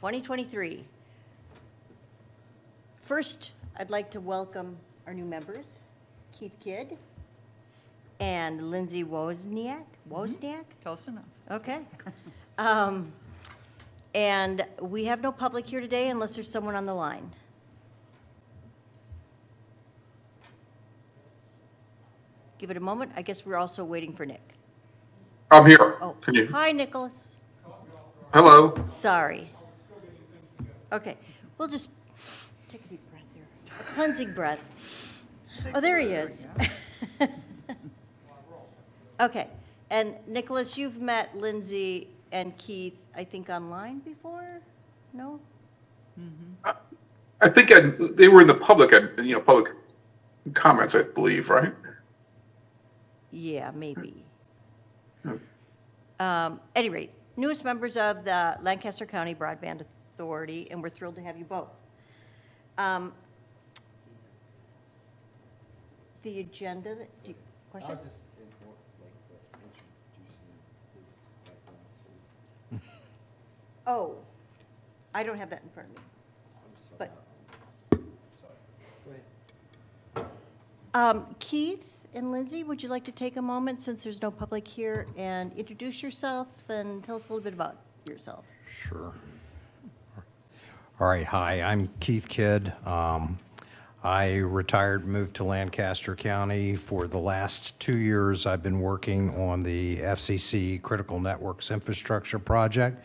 2023. First, I'd like to welcome our new members, Keith Kidd and Lindsay Wozniak. Wozniak? Close enough. Okay. And we have no public here today unless there's someone on the line. Give it a moment. I guess we're also waiting for Nick. I'm here. Oh, Can you? hi, Nicholas. Hello. Sorry. Okay, we'll just take a deep breath there. A cleansing breath. Oh, there he is. Okay, and Nicholas, you've met Lindsay and Keith, I think, online before? No? I think they were in the public, public comments, I believe, right? Yeah, maybe. Any rate, newest members of the Lancaster County Broadband Authority, and we're thrilled to have you both. The agenda, question? Introducing his background. Oh, I don't have that in front of me. But, Go ahead. Keith and Lindsay, would you like to take a moment, since there's no public here, and introduce yourself and tell us a little bit about yourself? Sure. All right, hi, I'm Keith Kidd. I retired, moved to Lancaster County. For the last 2 years, I've been working on the FCC Critical Networks Infrastructure Project.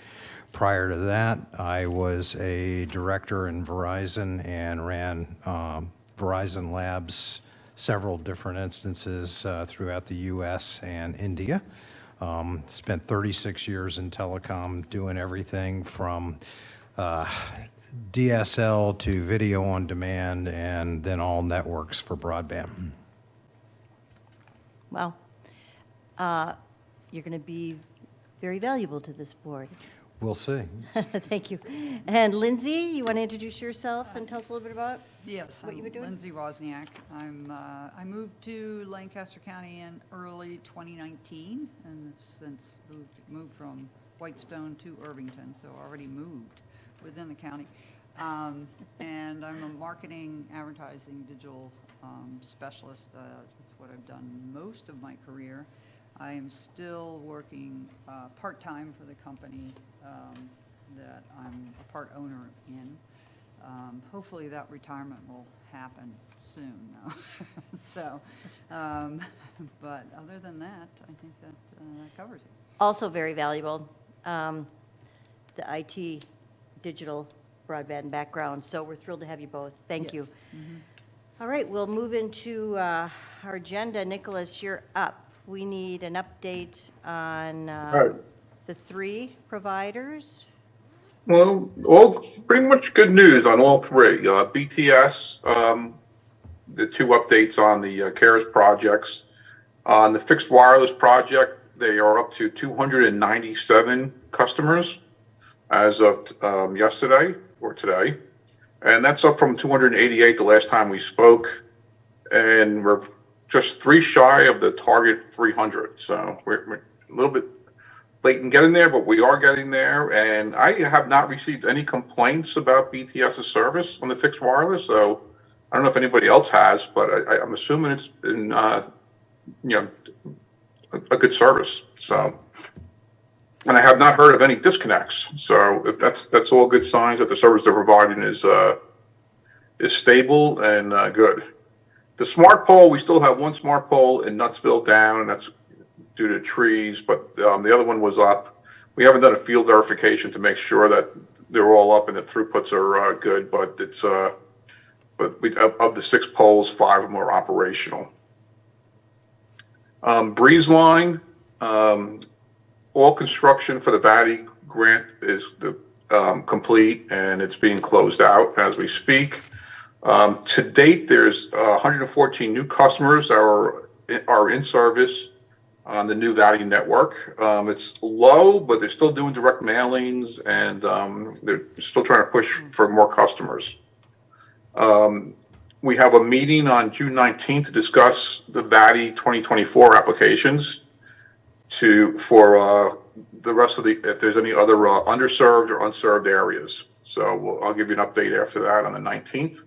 Prior to that, I was a director in Verizon and ran Verizon Labs, several different instances throughout the US and India. Spent 36 years in telecom doing everything from DSL to video on demand, and then all networks for broadband. Wow. You're going to be very valuable to this board. We'll see. Thank you. And Lindsay, you want to introduce yourself and tell us a little bit about? Yes, What I'm you were doing? Lindsay Wozniak. I moved to Lancaster County in early 2019, and since moved from Whitestone to Irvington, so already moved within the county. And I'm a marketing, advertising, digital specialist. That's what I've done most of my career. I am still working part-time for the company that I'm a part owner in. Hopefully that retirement will happen soon, though. So, but other than that, I think that covers it. Also very valuable, the IT, digital broadband background, so we're thrilled to have you both. Thank you. Yes. All right, we'll move into our agenda. Nicholas, you're up. We need an update on right. the 3 providers. Well, all pretty much good news on all 3. BTS, the 2 updates on the CARES projects. On the fixed wireless project, they are up to 297 customers as of yesterday or today. And that's up from 288 the last time we spoke. And we're just 3 shy of the target 300. So we're a little bit late in getting there, but we are getting there. And I have not received any complaints about BTS's service on the fixed wireless. So I don't know if anybody else has, but I'm assuming it's been, a good service. So, and I have not heard of any disconnects. So if that's all good signs that the service they're providing is stable and good. The smart pole, we still have 1 smart pole in Nutsville down, and that's due to trees, but the other one was up. We haven't done a field verification to make sure that they're all up and the throughputs are good, but it's of the 6 poles, 5 of them are operational. Breeze Line, all construction for the VATI grant is complete, and it's being closed out as we speak. To date, there's 114 new customers that are in service on the new VATI network. It's low, but they're still doing direct mailings, and they're still trying to push for more customers. We have a meeting on June 19th to discuss the VATI 2024 applications for the rest of if there's any other underserved or unserved areas. So I'll give you an update after that on the 19th.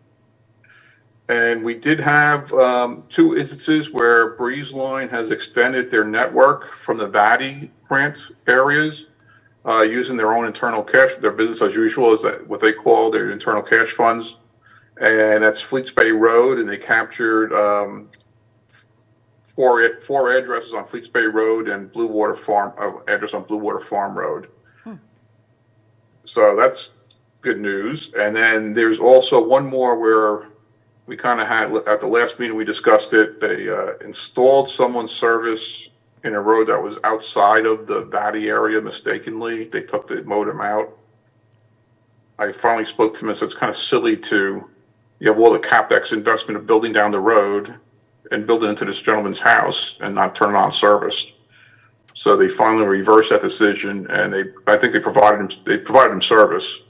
And we did have 2 instances where Breeze Line has extended their network from the VATI grant areas using their own internal cash. Their business as usual is that what they call their internal cash funds. And that's Fleets Bay Road, and they captured four addresses on Fleets Bay Road and Blue Water Farm, address on Blue Water Farm Road. So that's good news. And then there's also one more where we kind of had, at the last meeting we discussed it, they installed someone's service in a road that was outside of the VATI area mistakenly. They took the modem out. I finally spoke to him and said it's kind of silly to, you have all the CapEx investment of building down the road and build it into this gentleman's house and not turn it on service. So they finally reversed that decision, and I think they provided him service,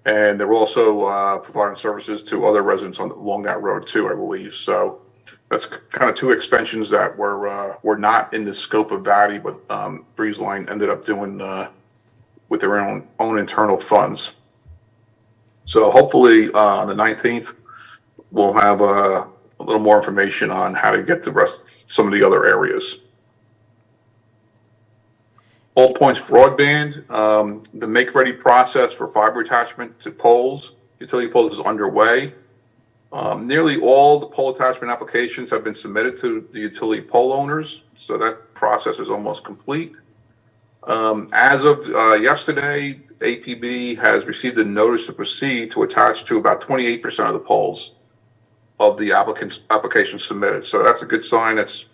and they're also providing services to other residents along that road too, I believe. So that's kind of 2 extensions that were not in the scope of VATI, but Breeze Line ended up doing with their own internal funds. So hopefully on the 19th we'll have a little more information on how to get some of the other areas. All Points Broadband, the make-ready process for fiber attachment to poles, utility poles, is underway. Nearly all the pole attachment applications have been submitted to the utility pole owners, so that process is almost complete. As of yesterday, APB has received a notice to proceed to attach to about 28% of the poles of the applications submitted. So that's a good sign. It's,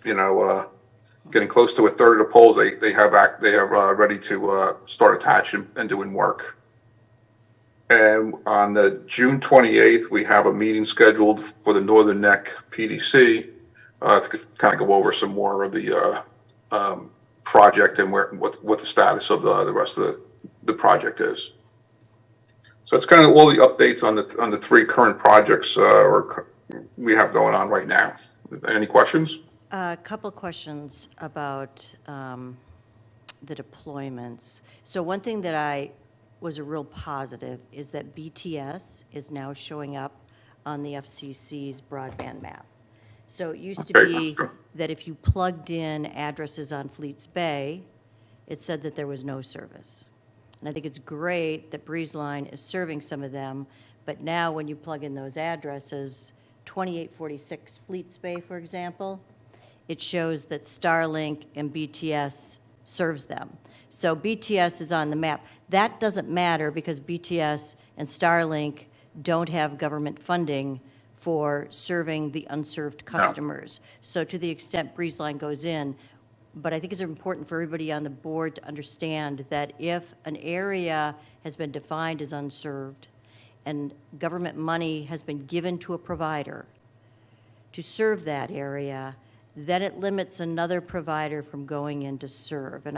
getting close to a third of the poles they have ready to start attaching and doing work. And on the June 28th, we have a meeting scheduled for the Northern Neck PDC to kind of go over some more of the project and what the status of the rest of the project is. So that's kind of all the updates on the 3 current projects we have going on right now. Any questions? A couple questions about the deployments. So one thing that I was a real positive is that BTS is now showing up on the FCC's broadband map. So it used to be that if you plugged in addresses on Fleets Bay, it said that there was no service. And I think it's great that Breeze Line is serving some of them, but now when you plug in those addresses, 2846 Fleets Bay, for example, it shows that Starlink and BTS serves them. So BTS is on the map. That doesn't matter because BTS and Starlink don't have government funding for serving the unserved customers. So to the extent Breeze Line goes in, but I think it's important for everybody on the board to understand that if an area has been defined as unserved and government money has been given to a provider to serve that area, then it limits another provider from going in to serve. And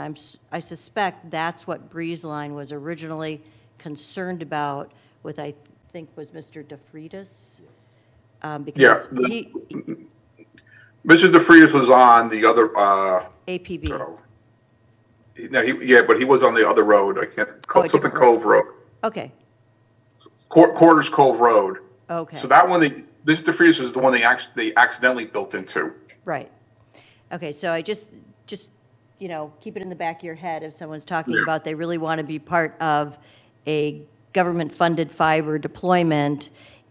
I suspect that's what Breeze Line was originally concerned about with, I think, was Mr. DeFreitas. Because he Mr. DeFreitas was on the other APB. No, but he was on the other road. I can't something Cove Road. Okay. Quarters Cove Road. Okay. So that one, Mr. DeFreitas is the one they accidentally built into. Right. Okay, so I just keep it in the back of your head if someone's talking about they really want to be part of a government-funded fiber deployment.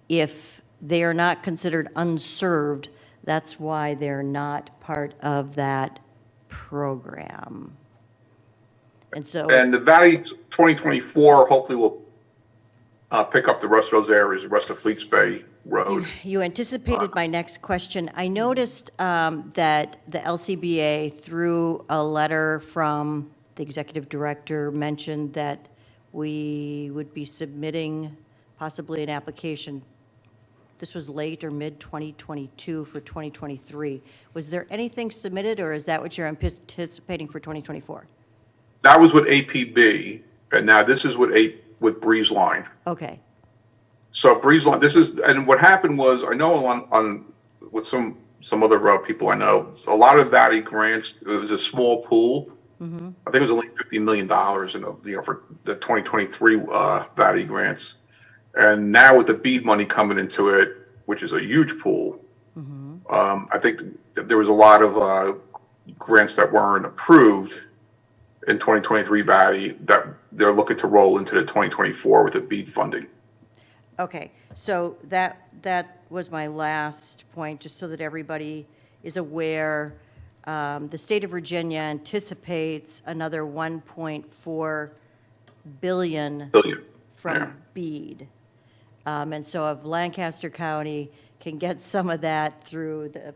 If they are not considered unserved, that's why they're not part of that program. And so. And the Valley 2024 hopefully will pick up the rest of those areas, the rest of Fleets Bay Road. You anticipated my next question. I noticed that the LCBA, through a letter from the executive director, mentioned that we would be submitting possibly an application. This was late or mid-2022 for 2023. Was there anything submitted, or is that what you're anticipating for 2024? That was with APB, and now this is with Breeze Line. Okay. So Breeze Line, and what happened was, I know on with some other people I know, a lot of VATI grants, it was a small pool, I think it was only $50 million for the 2023 value grants. And now with the BEAD money coming into it, which is a huge pool, I think that there was a lot of grants that weren't approved in 2023 value that they're looking to roll into the 2024 with the BEAD funding. Okay, so that was my last point, just so that everybody is aware. The state of Virginia anticipates another 1.4 billion Billion. Yeah. from BEAD. And so if Lancaster County can get some of that through the,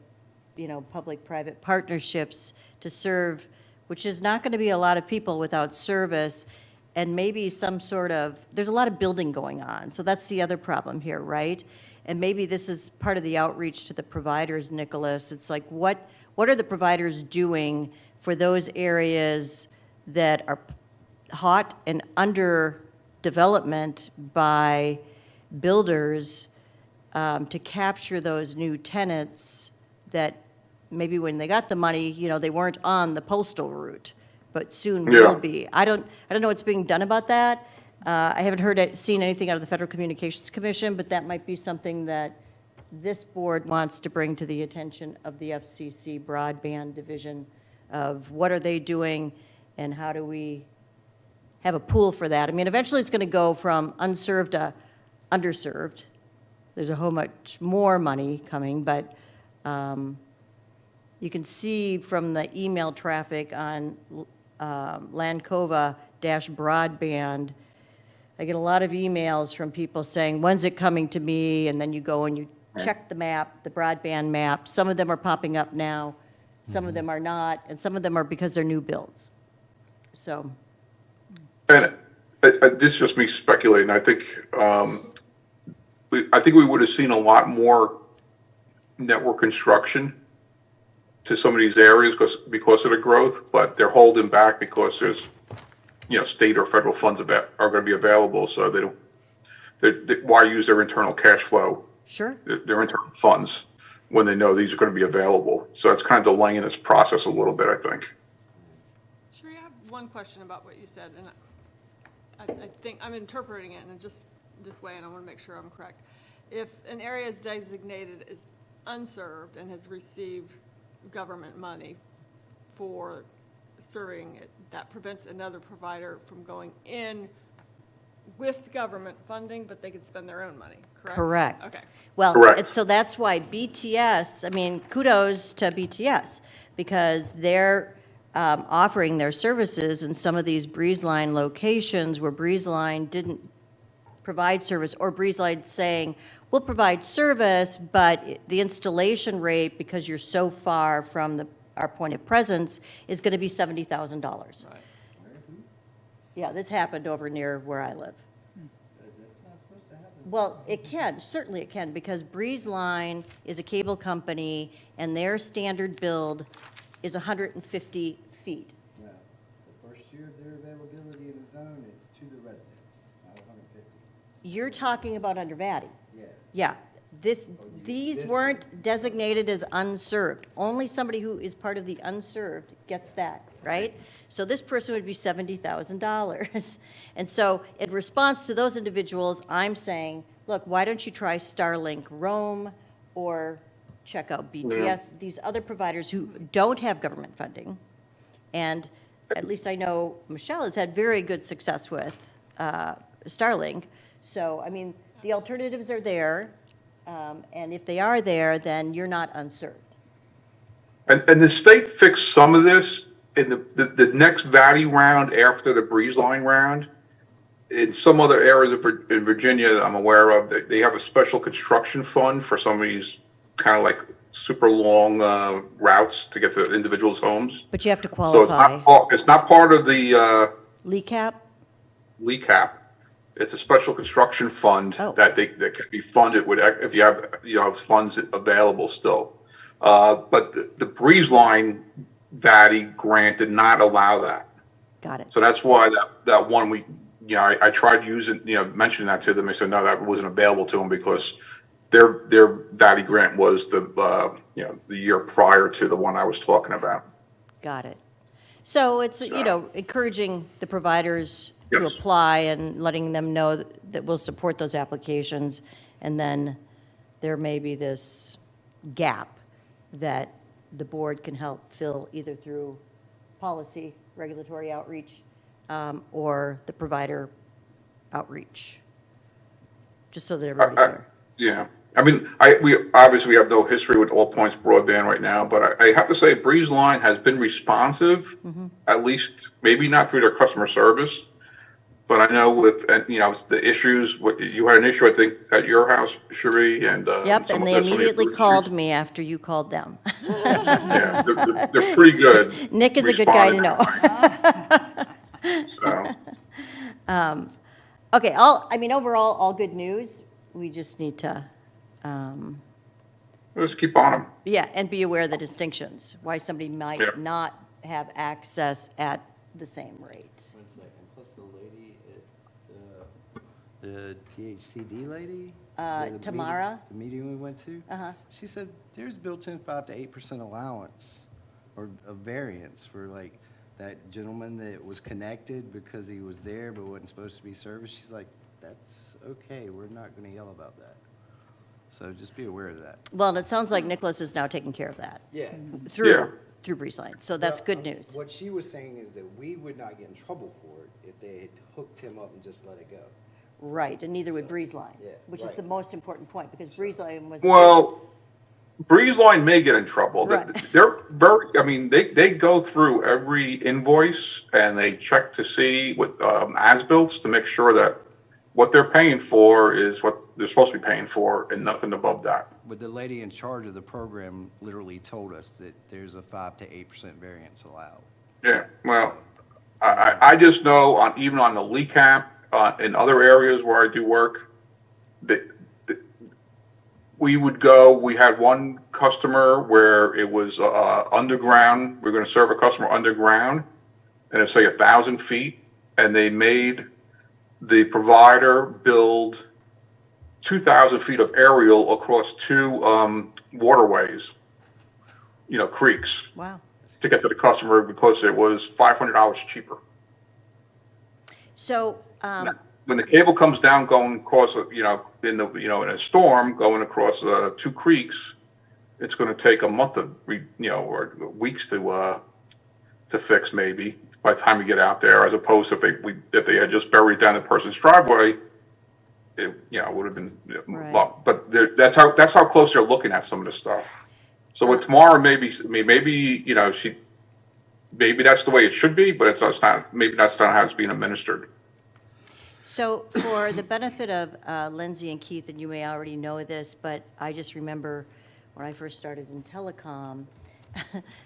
public-private partnerships to serve, which is not going to be a lot of people without service, and maybe some sort of, there's a lot of building going on, so that's the other problem here, right? And maybe this is part of the outreach to the providers, Nicholas. It's like, what are the providers doing for those areas that are hot and under development by builders to capture those new tenants that maybe when they got the money, they weren't on the postal route, but soon will be. I don't know what's being done about that. I haven't seen anything out of the Federal Communications Commission, but that might be something that this board wants to bring to the attention of the FCC broadband division of what are they doing and how do we have a pool for that. I mean, eventually it's going to go from unserved to underserved. There's a whole much more money coming, but you can see from the email traffic on Lancova-broadband, I get a lot of emails from people saying, when's it coming to me? And then you go and you check the map, the broadband map. Some of them are popping up now, some of them are not, and some of them are because they're new builds. So. And this is just me speculating. I think we would have seen a lot more network construction to some of these areas because of the growth, but they're holding back because there's, state or federal funds are going to be available, so they don't. Why use their internal cash flow? Sure. Their internal funds when they know these are going to be available. So it's kind of delaying this process a little bit, I think. Sheree, I have one question about what you said, and I think I'm interpreting it in just this way, and I want to make sure I'm correct. If an area is designated as unserved and has received government money for serving it, that prevents another provider from going in with government funding, but they could spend their own money, correct? Correct. Okay. Well, Correct. so that's why BTS, I mean, kudos to BTS, because they're offering their services in some of these Breeze Line locations where Breeze Line didn't provide service, or Breeze Line saying, we'll provide service, but the installation rate, because you're so far from our point of presence, is going to be $70,000. Right. Yeah, this happened over near where I live. That's not supposed to happen. Well, it can, certainly it can, because Breeze Line is a cable company, and their standard build is 150 feet. No, the first year of their availability in the zone, it's to the residents, not 150. You're talking about under VATI. Yeah. Yeah, these weren't designated as unserved. Only somebody who is part of the unserved gets that, right? So this person would be $70,000. And so in response to those individuals, I'm saying, look, why don't you try Starlink Roam or check out BTS, these other providers who don't have government funding. And at least I know Michelle has had very good success with Starlink. So, I mean, the alternatives are there. And if they are there, then you're not unserved. And the state fixed some of this in the next value round after the Breeze Line round. In some other areas in Virginia I'm aware of, they have a special construction fund for some of these kind of like super long routes to get to individuals' homes. But you have to So qualify. it's not part of the LECAP? LECAP. It's a special construction fund Oh. that can be funded with, if you have funds available still. But the Breeze Line VATI grant did not allow that. Got it. So that's why that one I tried using, mentioning that to them. They said, no, that wasn't available to them because their VATI grant was the year prior to the one I was talking about. Got it. So it's, you know, encouraging the providers to Yes. apply and letting them know that we'll support those applications. And then there may be this gap that the board can help fill either through policy, regulatory outreach, or the provider outreach, just so that everybody's aware. Yeah, I mean, we have no history with All Points Broadband right now, but I have to say Breeze Line has been responsive, at least, maybe not through their customer service, but I know with, you know, the issues, you had an issue, I think, at your house, Cherie, and. Yep, some and of they the- some of the immediately issues. called me after you called them. Yeah, they're pretty good. Nick is a good guy to responding, know. So, Okay, I mean, overall, all good news. We just need to, let's keep on them. yeah, and be aware of the distinctions, why somebody Yeah. might not have access at the same rate. One second, plus the lady at, the DHCD lady? The meeting- Tamara? The meeting we went to? Uh-huh. She said there's built-in 5 to 8% allowance or a variance for like that gentleman that was connected because he was there but wasn't supposed to be serviced. She's like, that's okay, we're not gonna yell about that. So just be aware of that. Well, and it sounds like Nicholas is now taking care of that Yeah. Yeah. through Breeze Line, so that's good news. What she was saying is that we would not get in trouble for it if they had hooked him up and just let it go. Right, and neither would Breeze Line, Yeah, which is right. the most important point, because Breeze Line was. Well, Breeze Line may get in trouble. Right. They're very, I mean, they go through every invoice and they check to see with as-bills to make sure that what they're paying for is what they're supposed to be paying for and nothing above that. But the lady in charge of the program literally told us that there's a 5 to 8% variance allowed. Yeah, well, I just know even on the LECAP, in other areas where I do work, that we had one customer where it was underground, we are gonna serve a customer underground, and it's say 1,000 feet, and they made the provider build 2,000 feet of aerial across 2 waterways, you know, creeks, Wow. to get to the customer because it was $500 cheaper. So, When the cable comes down going across, you know, in a storm, going across 2 creeks, it's going to take a month or weeks to fix maybe by the time you get out there, as opposed to if they had just buried down the person's driveway, it would have been, Right. but that's how close they're looking at some of this stuff. So with Tamara, maybe maybe that's the way it should be, but it's not. Maybe that's not how it's being administered. So for the benefit of Lindsay and Keith, and you may already know this, but I just remember when I first started in telecom,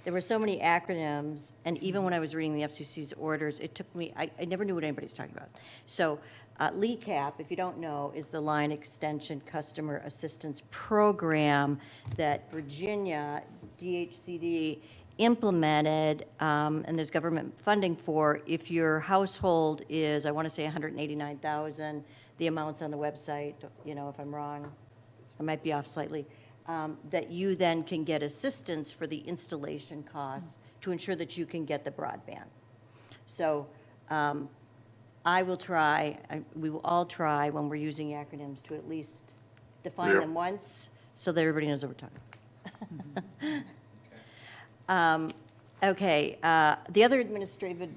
there were so many acronyms, and even when I was reading the FCC's orders, it took me, I never knew what anybody's talking about. So LECAP, if you don't know, is the Line Extension Customer Assistance Program that Virginia DHCD implemented, and there's government funding for. If your household is, I want to say 189,000, the amounts on the website, if I'm wrong, I might be off slightly, that you then can get assistance for the installation costs to ensure that you can get the broadband. So I will try, we will all try when we're using acronyms to at least define Yeah. them once so that everybody knows what we're talking about. Okay, the other administrative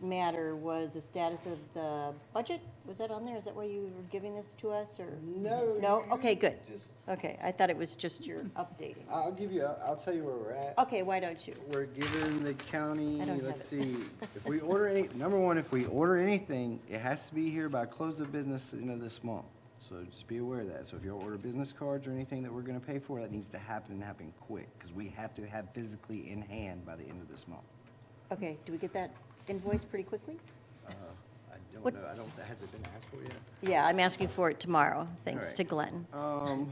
matter was the status of the budget. Was that on there? Is that why you were giving this to us, or? No. No? Okay, good. Just, Okay, I thought it was just your updating. I'll tell you where we're at. Okay, why don't you? We're giving the county, I don't have let's it. see, if we order number one, if we order anything, it has to be here by close of business the end of this month. So just be aware of that. So if you order business cards or anything that we're gonna pay for, that needs to happen quick, because we have to have physically in hand by the end of this month. Okay, do we get that invoice pretty quickly? I don't What- know, has it been asked for yet? Yeah, I'm asking for it tomorrow, thanks right. to Glenn. Out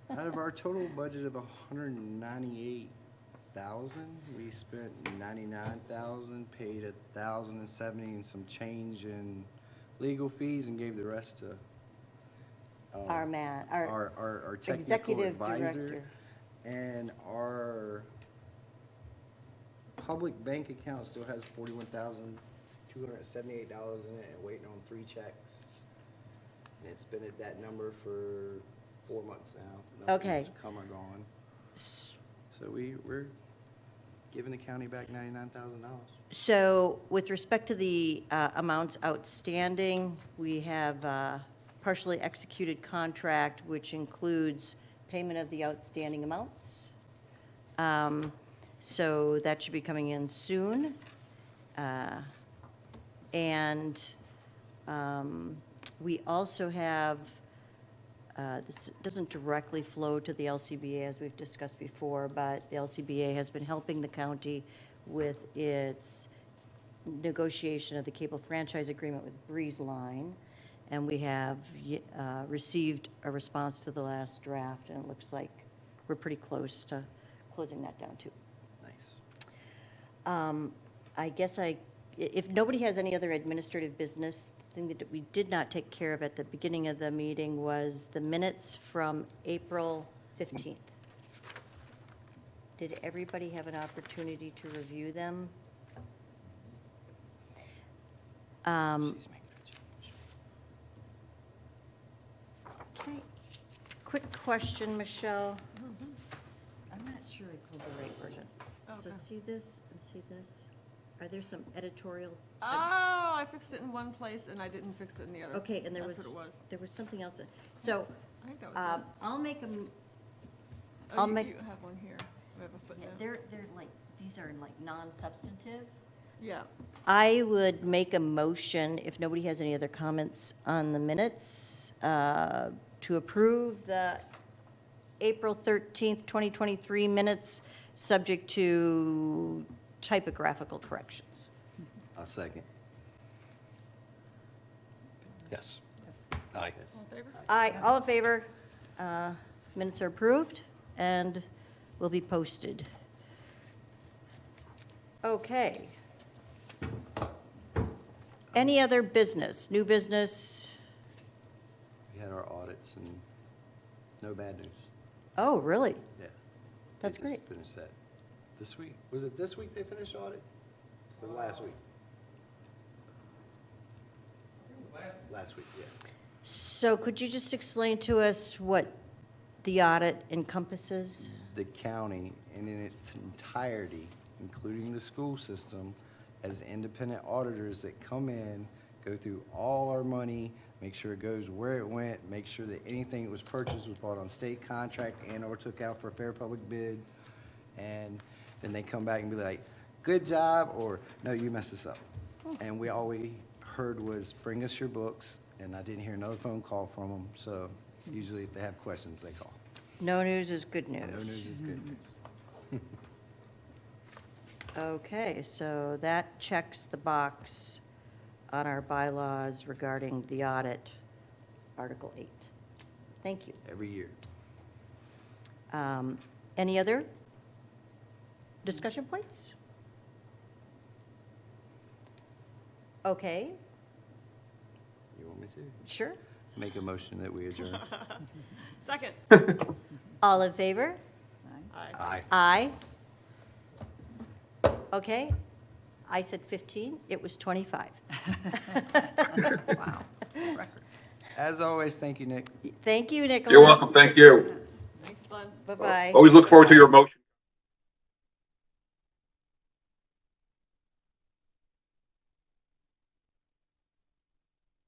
of our total budget of 198,000, we spent 99,000, paid 1,070 and some change in legal fees, and gave the rest to Our man, our our technical executive advisor director. and our public bank account still has $41,278 in it and waiting on 3 checks. And it's been at that number for 4 months now. Okay. Nothing's come or gone. So we're giving the county back $99,000. So with respect to the amounts outstanding, we have a partially executed contract, which includes payment of the outstanding amounts. So that should be coming in soon. And we also have, this doesn't directly flow to the LCBA, as we've discussed before, but the LCBA has been helping the county with its negotiation of the cable franchise agreement with Breeze Line. And we have received a response to the last draft, and it looks like we're pretty close to closing that down, too. Nice. I guess if nobody has any other administrative business, the thing that we did not take care of at the beginning of the meeting was the minutes from April 15th. Did everybody have an opportunity to review them? She's making a change. Okay. Quick question, Michelle. I'm not sure I pulled the right version. So Okay. see this and see this? Are there some editorial? Oh, I fixed it in one place and I didn't fix it in the other. Okay, and there was, That's what it was. there was something else. So I think that was it. I'll make them, Oh, I'll you- make- You have one here. We have a footnote. they're like, these are like non-substantive. Yeah. I would make a motion, if nobody has any other comments on the minutes, to approve the April 13th, 2023 minutes, subject to typographical corrections. I'll second. Yes. Yes. Aye. All in favor? Aye, all in favor? Minutes are approved and will be posted. Okay. Any other business, new business? We had our audits and no bad news. Oh, really? Yeah. That's They just great. finished that this week. Was it this week they finished audit? Or last week? Last week, yeah. So could you just explain to us what the audit encompasses? The county, and in its entirety, including the school system, has independent auditors that come in, go through all our money, make sure it goes where it went, make sure that anything that was purchased was bought on state contract and/or took out for a fair public bid. And then they come back and be like, good job, or no, you messed this up. And all we heard was, bring us your books, and I didn't hear another phone call from them. So usually if they have questions, they call. No news is good news. No news is good news. Okay, so that checks the box on our bylaws regarding the audit, Article 8. Thank you. Every year. Any other discussion points? Okay, You want me to? sure. Make a motion that we adjourn. Second. All in favor? Aye. Aye. Aye. Okay, I said 15, it was 25. Wow, record. As always, thank you, Nick. Thank you, Nicholas. You're welcome, thank you. Thanks, Glenn. Bye-bye. Always look forward to your motion.